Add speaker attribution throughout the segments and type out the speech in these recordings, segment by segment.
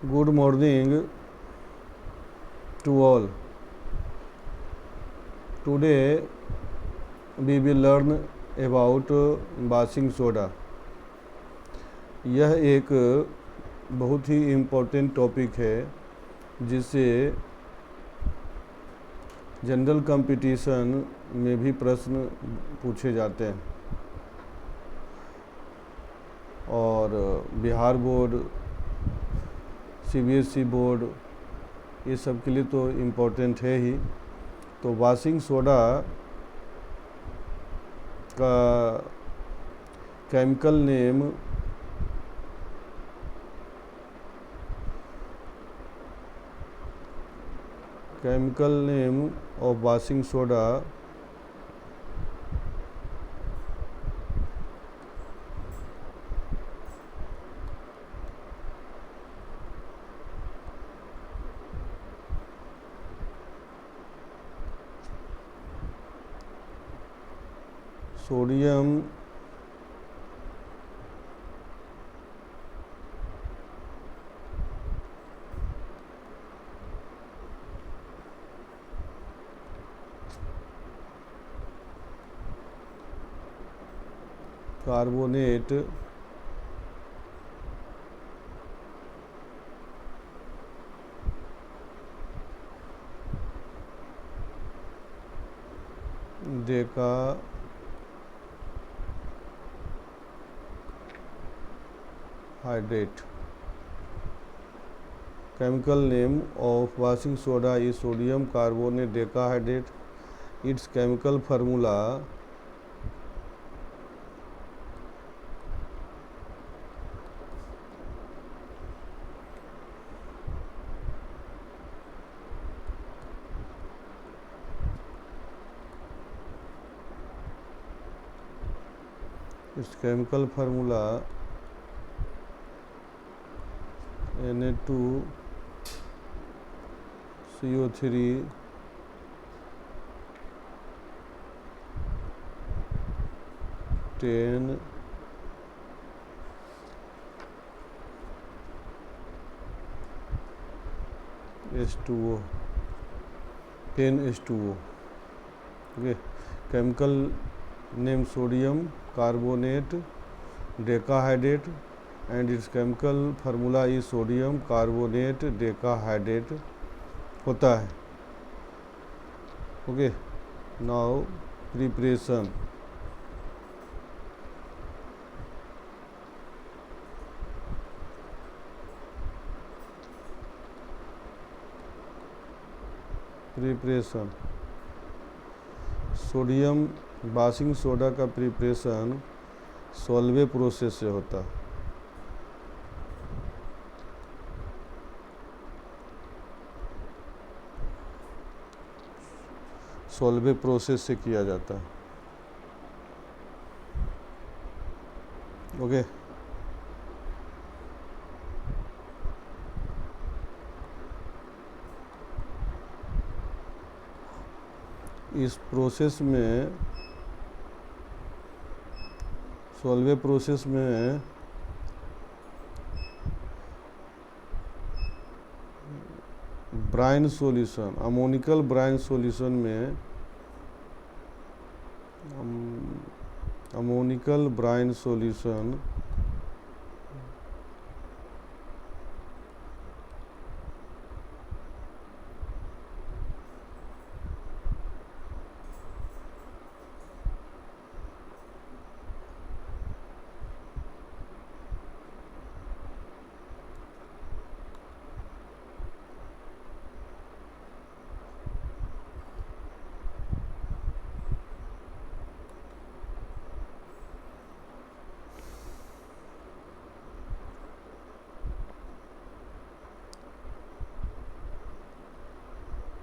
Speaker 1: Good morning to all. Today we will learn about Basing soda. यह एक बहुत ही important topic है जिससे जनरल कंपटीशन में भी प्रश्न पूछे जाते हैं और बिहार बोर्ड, सीबीएसई बोर्ड, ये सब के लिए तो इम्पोर्टेंट है ही. तो बासिंग सोडा का chemical name of Basing soda sodium carbonate Deka hydrate. Chemical name of washing soda is sodium carbonate decahydrate. Its chemical formula Na2CO3 10 H2O 10 H2O. Okay. Chemical name sodium carbonate decahydrate and its chemical formula is sodium carbonate decahydrate होता है. Okay. Now preparation. Sodium बासिंग soda का preparation Solvay process से होता है. Solvay process से किया जाता है. ओके. इस प्रोसेस में सोल्वे प्रोसेस में brine solution, ammoniacal brine solution में ammoniacal brine solution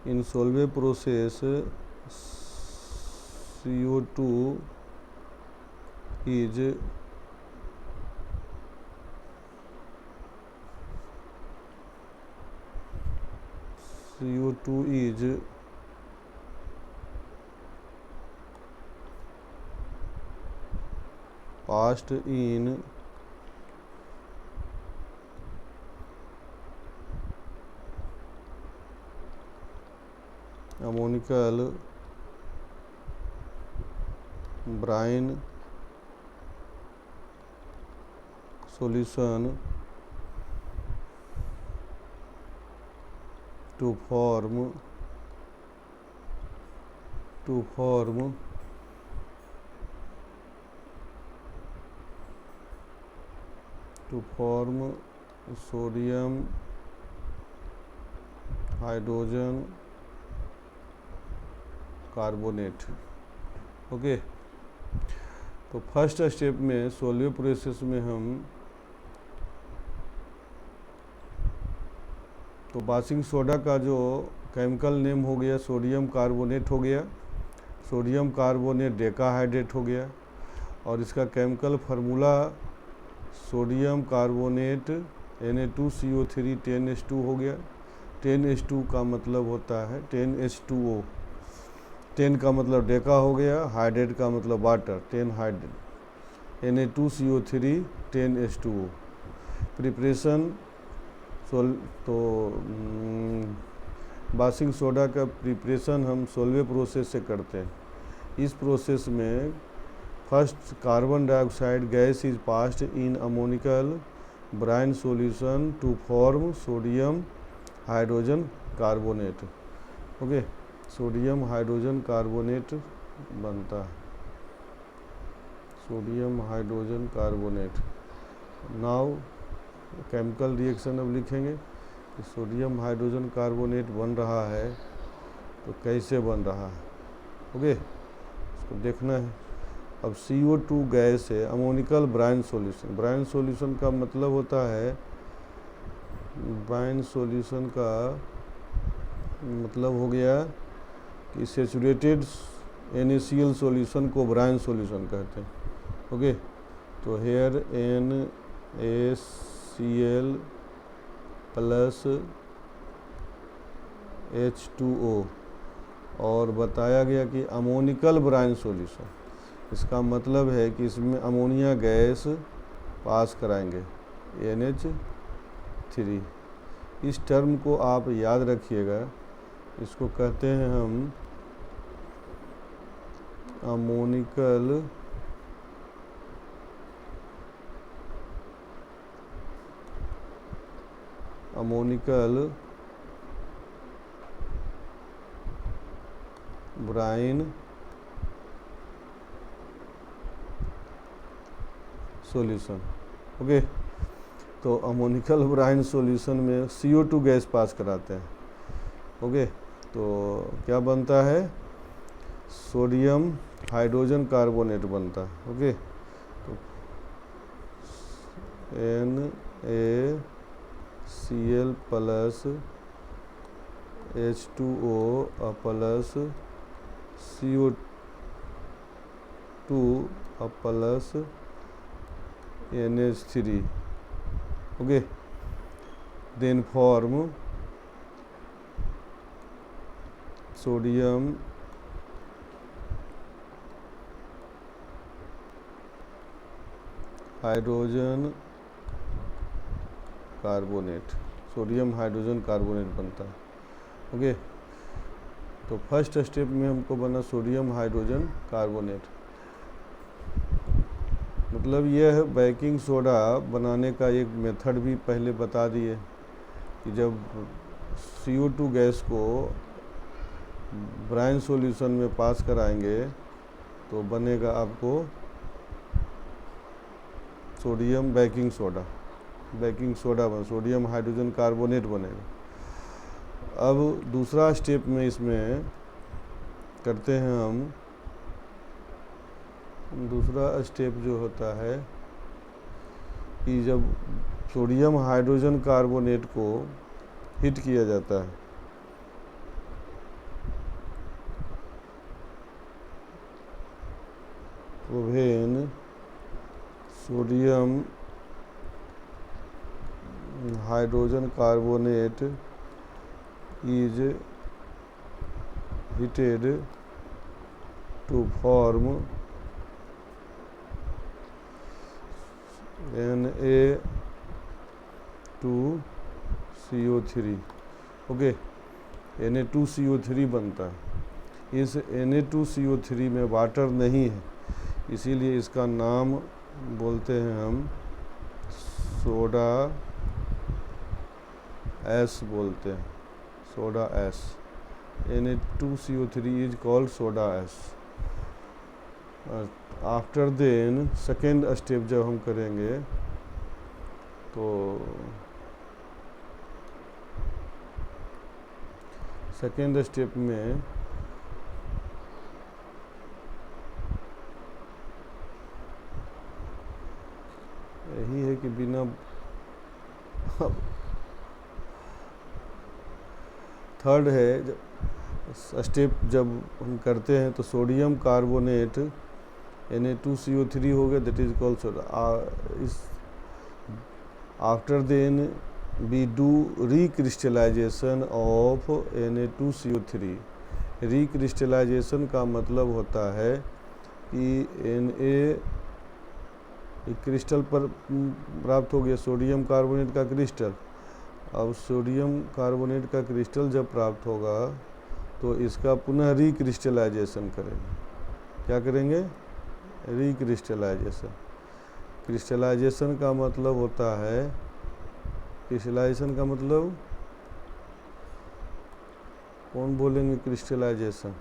Speaker 1: in solve process CO2 is passed in ammonical brine solution to form sodium hydrogen carbonate. Okay, तो फर्स्ट स्टेप में सोल्यूट प्रोसेस में हम तो washing soda का जो chemical name हो गया सोडियम कार्बोनेट हो गया, सोडियम कार्बोनेट डेकाहाइड्रेट हो गया, और इसका chemical formula sodium carbonate Na2CO3 10H2 हो गया। 10H2 का मतलब होता है 10H2O, 10 का मतलब डेका हो गया, हाइड्रेट का मतलब water, 10 hydrate, Na2CO3 10H2O। Preparation तो वाशिंग सोडा का प्रिपरेशन हम सोलवे प्रोसेस से करते हैं। इस प्रोसेस में first carbon dioxide gas is passed in ammoniacal brine solution to form sodium hydrogen carbonate. Okay, sodium hydrogen carbonate बनता है, sodium hydrogen carbonate. Now chemical reaction अब लिखेंगे कि सोडियम हाइड्रोजन कार्बोनेट बन रहा है तो कैसे बन रहा है। ओके, इसको देखना है। अब CO2 गैस है, ammoniacal brine solution. Brine solution का मतलब होता है, ब्राइन सॉल्यूशन का मतलब हो गया कि सेचुरेटेड NaCl सॉल्यूशन को ब्राइन सॉल्यूशन कहते हैं। ओके, तो हेयर NaCl प्लस H2O, और बताया गया कि अमोनिकल ब्राइन सॉल्यूशन, इसका मतलब है कि इसमें अमोनिया गैस पास कराएंगे NH3। इस टर्म को आप याद रखिएगा, इसको कहते हैं हम अमोनिकल ब्राइन सॉल्यूशन। ओके, तो अमोनिकल ब्राइन सॉल्यूशन में CO2 गैस पास कराते हैं। ओके, तो क्या बनता है, सोडियम हाइड्रोजन कार्बोनेट बनता है। ओके, तो NaCl plus H2O plus CO2 plus NH3। Okay, then form sodium hydrogen carbonate, sodium hydrogen carbonate बनता है। ओके, तो फर्स्ट स्टेप में हमको बना सोडियम हाइड्रोजन कार्बोनेट। मतलब यह है बेकिंग सोडा बनाने का एक मेथड भी पहले बता दिए कि जब CO2 गैस को ब्राइन सॉल्यूशन में पास कराएंगे तो बनेगा आपको sodium baking soda, sodium hydrogen carbonate बनेगा। अब दूसरा स्टेप में इसमें करते हैं हम, दूसरा स्टेप जो होता है कि जब सोडियम हाइड्रोजन कार्बोनेट को हीट किया जाता है तो when sodium hydrogen carbonate is heated to form Na2CO3। Okay, Na2CO3 बनता है। इस Na2CO3 में वाटर नहीं है, इसीलिए इसका नाम बोलते हैं हम सोडा एस बोलते हैं, soda ash. Na2CO3 is called soda ash. After then second step जब हम करेंगे तो सेकेंड स्टेप में यही है कि बिना थर्ड है स्टेप जब हम करते हैं तो सोडियम कार्बोनेट Na2CO3 हो गया, दैट इज कॉल्ड सोडा। इस after then we do recrystallization of Na2CO3। Recrystallization का मतलब होता है कि क्रिस्टल पर प्राप्त हो गया सोडियम कार्बोनेट का क्रिस्टल। अब सोडियम कार्बोनेट का क्रिस्टल जब प्राप्त होगा तो इसका पुनः रिक्रिस्टलाइजेशन करेंगे। क्या करेंगे? रिक्रिस्टलाइजेशन। क्रिस्टलाइजेशन का मतलब होता है, क्रिस्टलाइजेशन का मतलब कौन बोलेंगे? Crystallization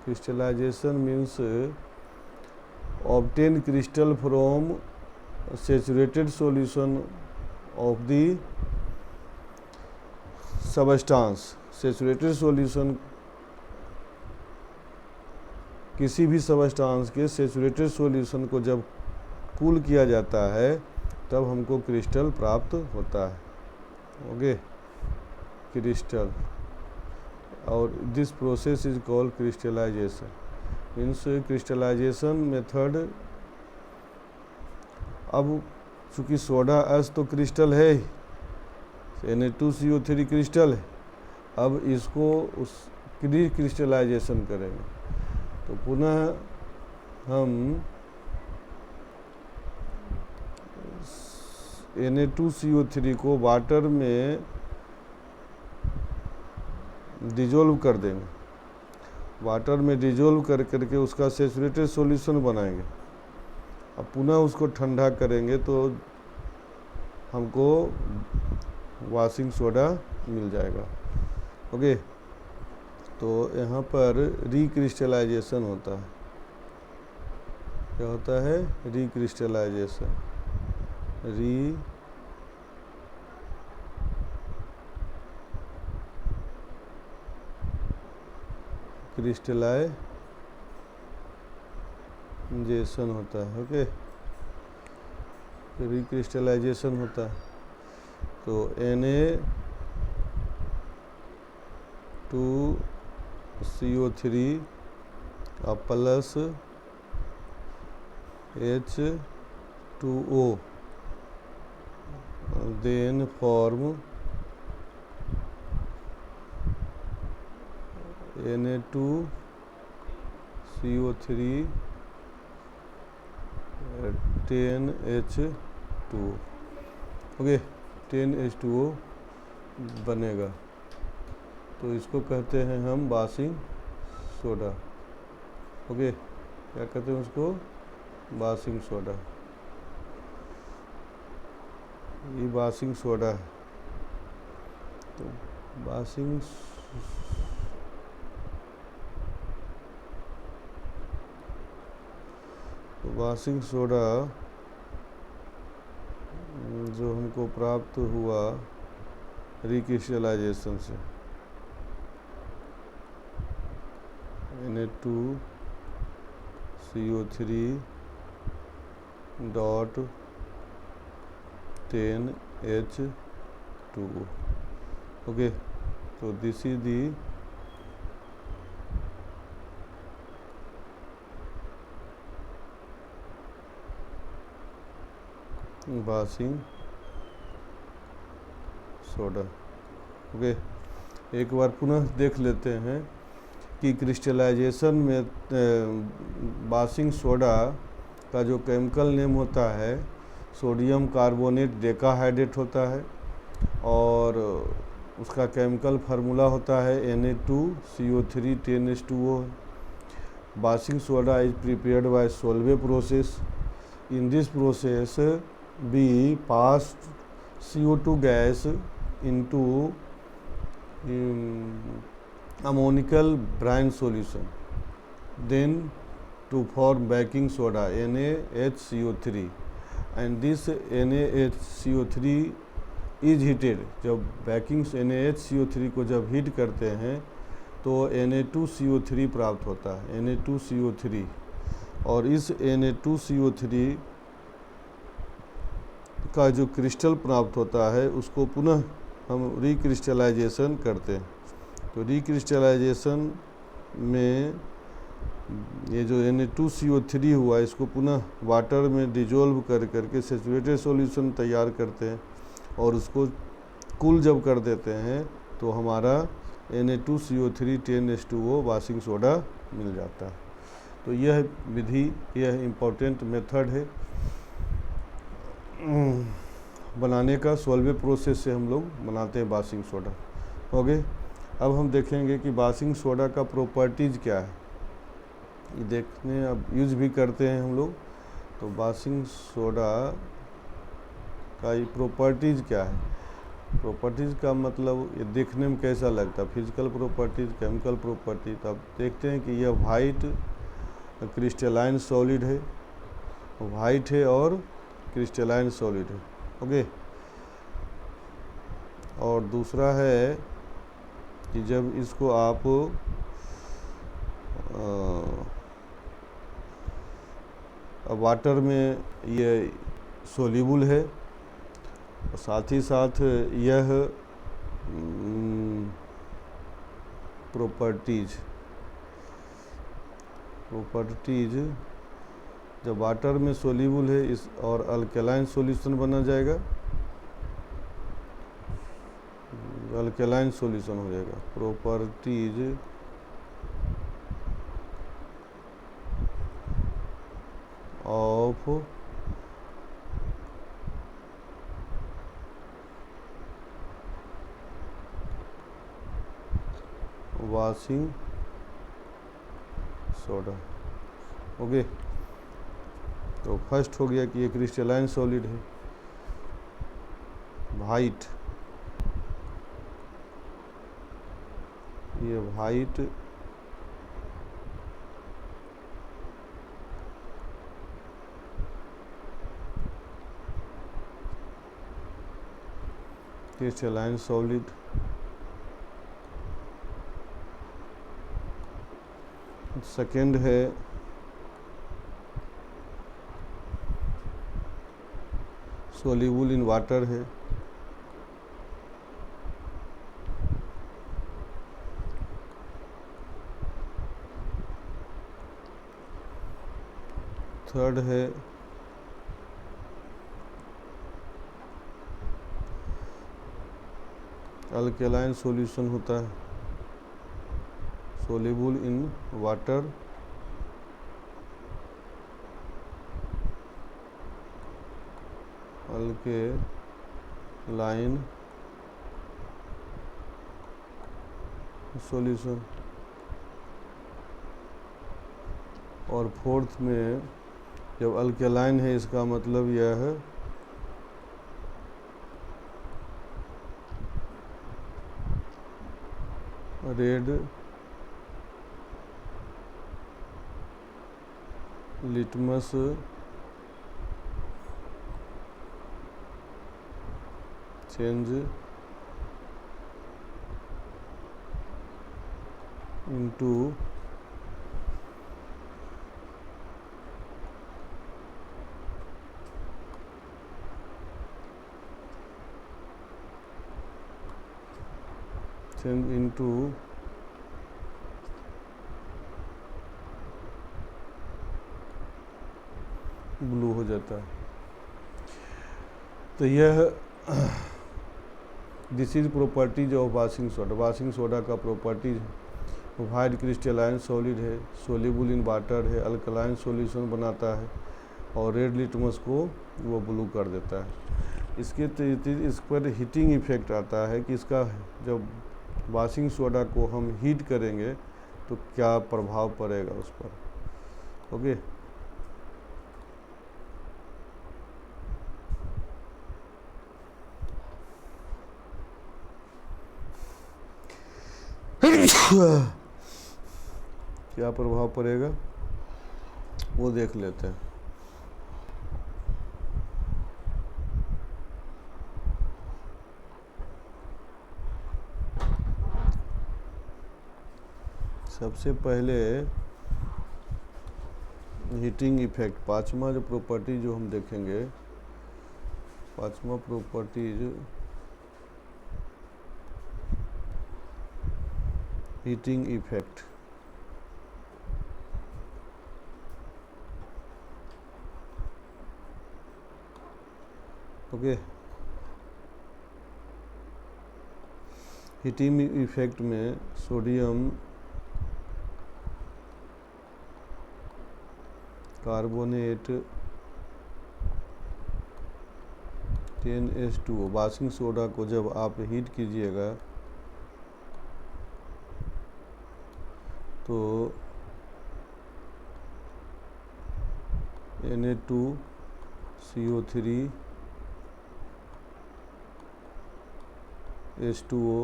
Speaker 1: crystallization means obtain crystal from saturated solution of the substance। Saturated solution किसी भी सबस्टांस के सैचुरेटेड सॉल्यूशन को जब कूल किया जाता है तब हमको क्रिस्टल प्राप्त होता है। Okay, crystal. और this process is called crystallization. Means crystallization method. अब चूँकि सोडा एस तो क्रिस्टल है ही, Na2CO3 क्रिस्टल है, अब इसको उस क्रिस्टलाइजेशन करेंगे तो पुनः हम Na2CO3 को वाटर में डिजोल्व कर देंगे। वाटर में डिजोल्व कर करके उसका सैचुरेटेड सॉल्यूशन बनाएंगे। अब पुनः उसको ठंडा करेंगे तो हमको वॉशिंग सोडा मिल जाएगा। ओके, तो यहाँ पर रिक्रिस्टलाइजेशन होता है। क्या होता है? रिक्रिस्टलाइजेशन। क्रिस्टलाइजेशन होता है। ओके, रिक्रिस्टलाइजेशन होता है तो Na2CO3 plus H2O then form Na2CO3 10H2O। Okay, 10H2O बनेगा तो इसको कहते हैं हम वॉशिंग सोडा। ओके, क्या कहते हैं उसको? Washing soda. ये वॉशिंग सोडा है। तो वॉशिंग सोडा जो हमको प्राप्त हुआ रिक्रिस्टलाइजेशन से, Na2CO3.10H2O। ओके, तो this is the washing soda. Okay, एक बार पुनः देख लेते हैं कि क्रिस्टलाइजेशन में वॉशिंग सोडा का जो केमिकल नेम होता है सोडियम कार्बोनेट डेकाहाइड्रेट होता है और उसका केमिकल फार्मूला होता है Na2CO3 10H2O। Washing soda is prepared by Solvay process. In this process we passed CO2 gas into ammonical brine solution, then to form baking soda NaHCO3, and this NaHCO3 is heated। जब baking NaHCO3 को जब heat करते हैं तो Na2CO3 प्राप्त होता है, Na2CO3, और इस Na2CO3 का जो क्रिस्टल प्राप्त होता है उसको पुनः हम रिक्रिस्टलाइजेशन करते हैं। तो रिक्रिस्टलाइजेशन में ये जो Na2CO3 हुआ इसको पुनः वाटर में डिजोल्व कर करके सेचुरेटेड सॉल्यूशन तैयार करते हैं और उसको कूल जब कर देते हैं तो हमारा Na2CO3 10H2O वॉशिंग सोडा मिल जाता है। तो यह विधि, यह इम्पोर्टेंट मेथड है बनाने का। सोल्वे प्रोसेस से हम लोग बनाते हैं वॉशिंग सोडा। ओके, अब हम देखेंगे कि वॉशिंग सोडा का प्रॉपर्टीज़ क्या है, ये देखने अब यूज भी करते हैं हम लोग। तो वॉशिंग सोडा का ये प्रॉपर्टीज़ क्या है, प्रॉपर्टीज़ का मतलब ये देखने में कैसा लगता है, फिजिकल प्रॉपर्टीज़, केमिकल प्रॉपर्टीज। तो अब देखते हैं कि यह वाइट क्रिस्टलाइन सॉलिड है, वाइट है और क्रिस्टलाइन सॉलिड है। ओके, और दूसरा है कि जब इसको आप वाटर में ये सोल्यूबल है, और साथ ही साथ यह प्रॉपर्टीज जब वाटर में सोल्यूबल है इस और अल्कलाइन सॉल्यूशन बना जाएगा, अल्कलाइन सॉल्यूशन हो जाएगा। Properties of washing soda. Okay, तो फर्स्ट हो गया कि ये क्रिस्टलाइन सॉलिड है, वाइट, ये वाइट क्रिस्टलाइन सॉलिड। सेकेंड है सोल्यूबल इन वाटर है, थर्ड है अल्कलाइन सॉल्यूशन होता है, soluble in water, alkaline solution. और फोर्थ में जब अल्कलाइन है इसका मतलब यह है red litmus change into blue हो जाता है। तो यह this is properties of washing soda. Washing soda का प्रॉपर्टीज प्रोवाइड क्रिस्टलाइन सॉलिड है, सोल्यूबल इन वाटर है, अल्कलाइन सॉल्यूशन बनाता है, और रेड लिटमस को वो ब्लू कर देता है। इसके इस पर हीटिंग इफेक्ट आता है कि इसका जब वॉशिंग सोडा को हम हीट करेंगे तो क्या प्रभाव पड़ेगा उस पर। ओके, क्या प्रभाव पड़ेगा वो देख लेते हैं। सबसे पहले हीटिंग इफेक्ट, पांचवा जो प्रॉपर्टी जो हम देखेंगे, पांचवा properties heating effect. Okay, heating effect में sodium carbonate 10H2O, washing soda को जब आप हीट कीजिएगा तो Na2CO3 H2O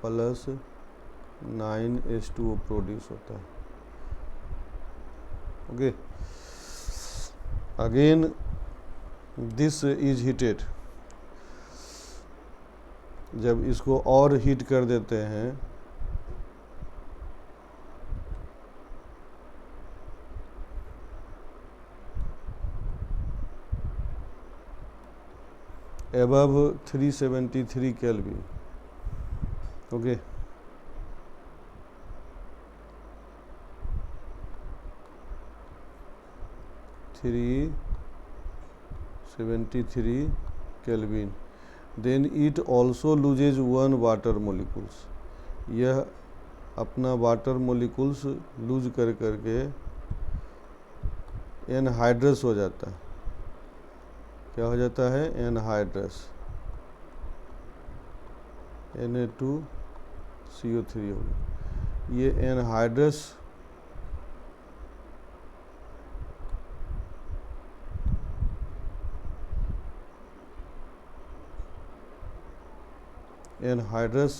Speaker 1: plus 9H2O produce होता है। Okay, again this is heated, जब इसको और हीट कर देते हैं above 373 kelvin. Okay, 373 kelvin, then it also loses 1 water molecules. यह अपना वाटर मोलिकुल्स लूज कर करके एनहाइड्रस हो जाता है। क्या हो जाता है? एनहाइड्रस, Na2CO3 हो गया। ये anhydrous anhydrous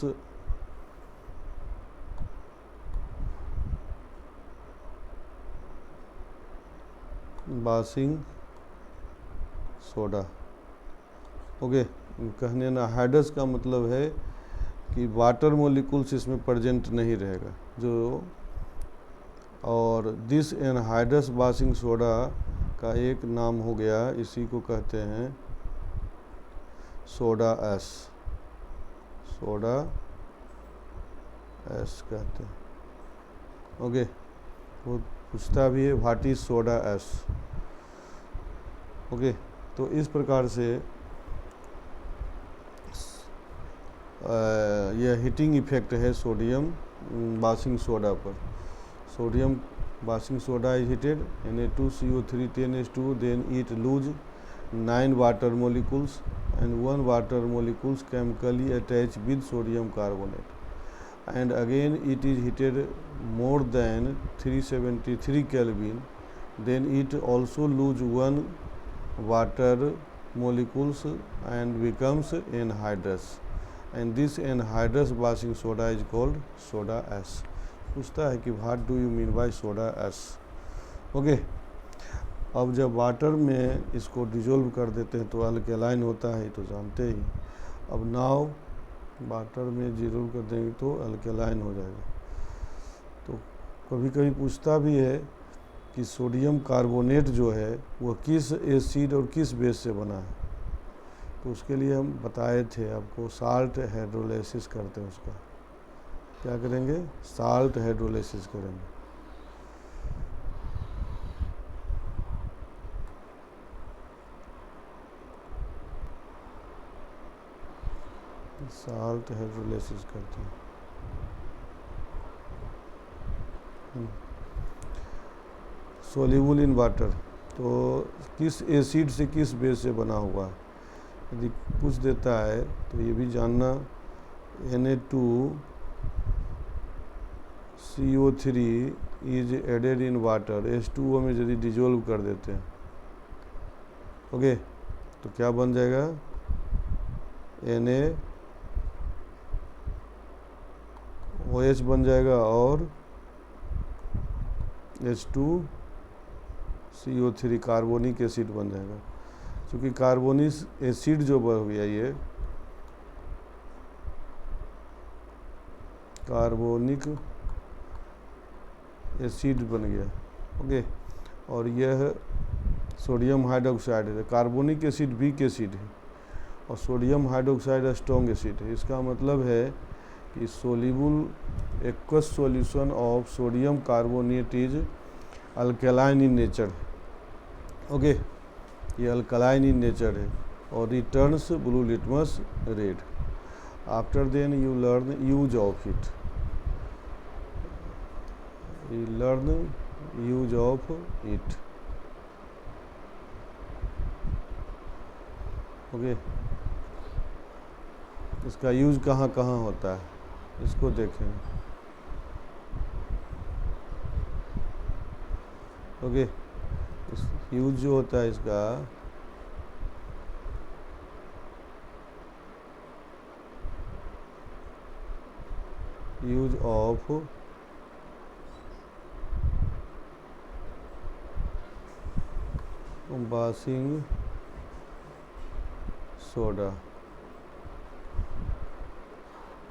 Speaker 1: washing soda. Okay, कहने ना हाइड्रस का मतलब है कि वाटर मोलिकुल्स इसमें प्रेजेंट नहीं रहेगा जो, और दिस एनहाइड्रस वॉशिंग सोडा का एक नाम हो गया, इसी को कहते हैं सोडा एस। सोडा एस कहते हैं। ओके, वो पूछता भी है what is soda S. Okay, तो इस प्रकार से यह हीटिंग इफेक्ट है सोडियम वॉशिंग सोडा पर। Sodium washing soda is heated, Na2CO3 10H2O, then it lose 9 water molecules and 1 water molecules chemically attached with sodium carbonate, and again it is heated more than 373 Kelvin, then it also lose 1 water molecules and becomes anhydrous, and this anhydrous washing soda is called soda ash। पूछता है कि what do you mean by soda S. Okay, अब जब water में इसको dissolve कर देते हैं तो अल्केलाइन होता है, तो जानते ही। अब नाव वाटर में डिजोल्व कर देंगे तो अल्केलाइन हो जाएगा। तो कभी कभी पूछता भी है कि सोडियम कार्बोनेट जो है वो किस एसिड और किस बेस से बना है। तो उसके लिए हम बताए थे आपको, साल्ट हाइड्रोलाइसिस करते हैं उसका। क्या करेंगे? साल्ट हाइड्रोलाइसिस करेंगे। साल्ट हाइड्रोलाइसिस करते हैं। सोल्यूबल इन वाटर, तो किस एसिड से किस बेस से बना हुआ है यदि पूछ देता है तो ये भी जानना। Na2CO3 is added in water, H2O में यदि डिजोल्व कर देते हैं, ओके, तो क्या बन जाएगा, NaOH बन जाएगा और H2CO3 कार्बोनिक एसिड बन जाएगा। क्योंकि कार्बोनिक एसिड जो बन गया, ये कार्बोनिक एसिड बन गया, ओके, और यह सोडियम हाइड्रोक्साइड है। कार्बोनिक एसिड वीक एसिड है और सोडियम हाइड्रोक्साइड स्ट्रॉन्ग एसिड है। इसका मतलब है कि soluble aqueous solution of sodium carbonate is alkaline in nature, okay, ये अल्कलाइन इन नेचर है और returns blue litmus red. After then you learn use of it, okay. इसका यूज कहाँ कहाँ होता है, इसको देखें, ओके। इस यूज जो होता है इसका, use of washing soda,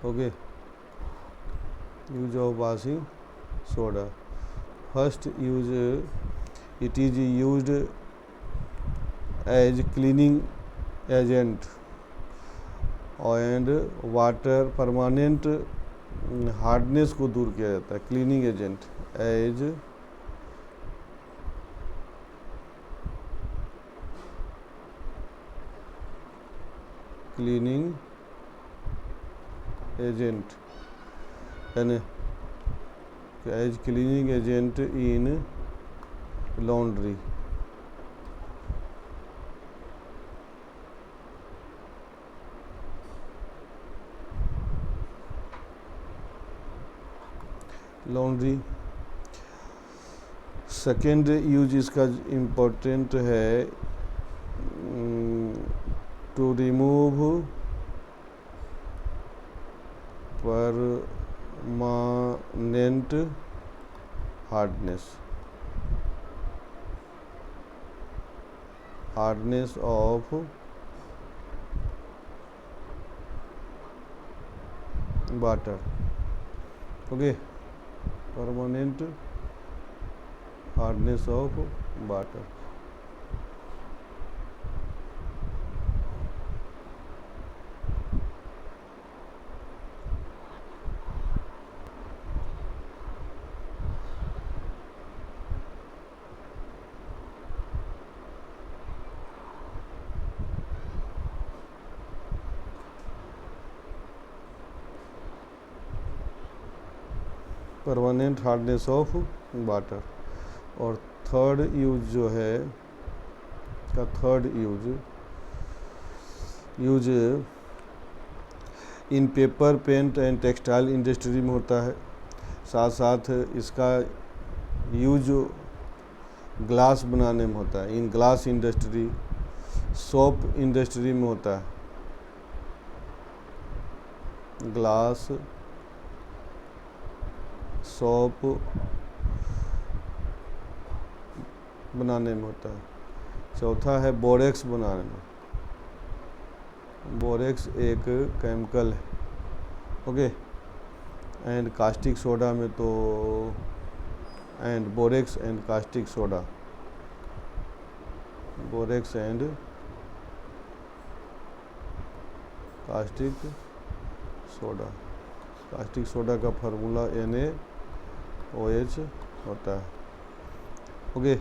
Speaker 1: okay, use of washing soda. First use, it is used as cleaning agent and water permanent hardness को दूर किया जाता है। Cleaning agent as cleaning agent, यानी as cleaning agent in laundry, laundry. Second use इसका important है, to remove permanent hardness of water, okay, permanent hardness of water. Permanent hardness of water. और third use जो है का, third use in paper, paint and textile industry में होता है। साथ साथ इसका यूज ग्लास बनाने में होता है, in glass industry, soap industry में होता है, ग्लास सोप बनाने में होता है। चौथा है बोरेक्स बनाने में। बोरेक्स एक केमिकल है, ओके, एंड कास्टिक सोडा में तो, and borax and caustic soda, borax and caustic soda. Caustic soda का फार्मूला NaOH होता है, ओके।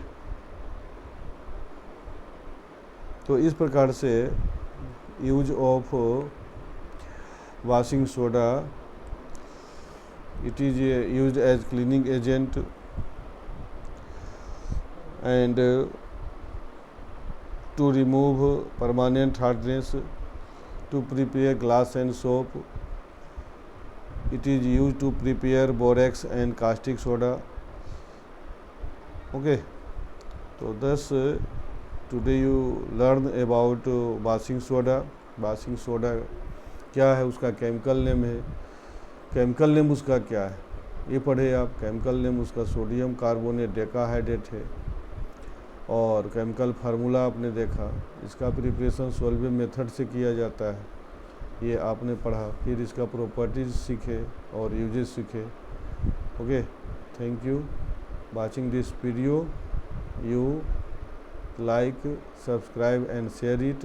Speaker 1: तो इस प्रकार से use of washing soda It is used as cleaning agent and to remove permanent hardness, to prepare glass and soap. It is used to prepare borax and caustic soda. Okay, so thus today you learn about washing soda. Washing soda क्या है, उसका chemical name है, chemical name उसका क्या है ये पढ़े आप। केमिकल नेम उसका सोडियम कार्बोनेट डेकाहाइड्रेट है, और केमिकल फार्मूला आपने देखा। इसका प्रिपरेशन सोल्वे मेथड से किया जाता है, ये आपने पढ़ा। फिर इसका प्रॉपर्टीज सीखे और यूजेस सीखे। Okay, thank you watching this video. You like, subscribe and share it.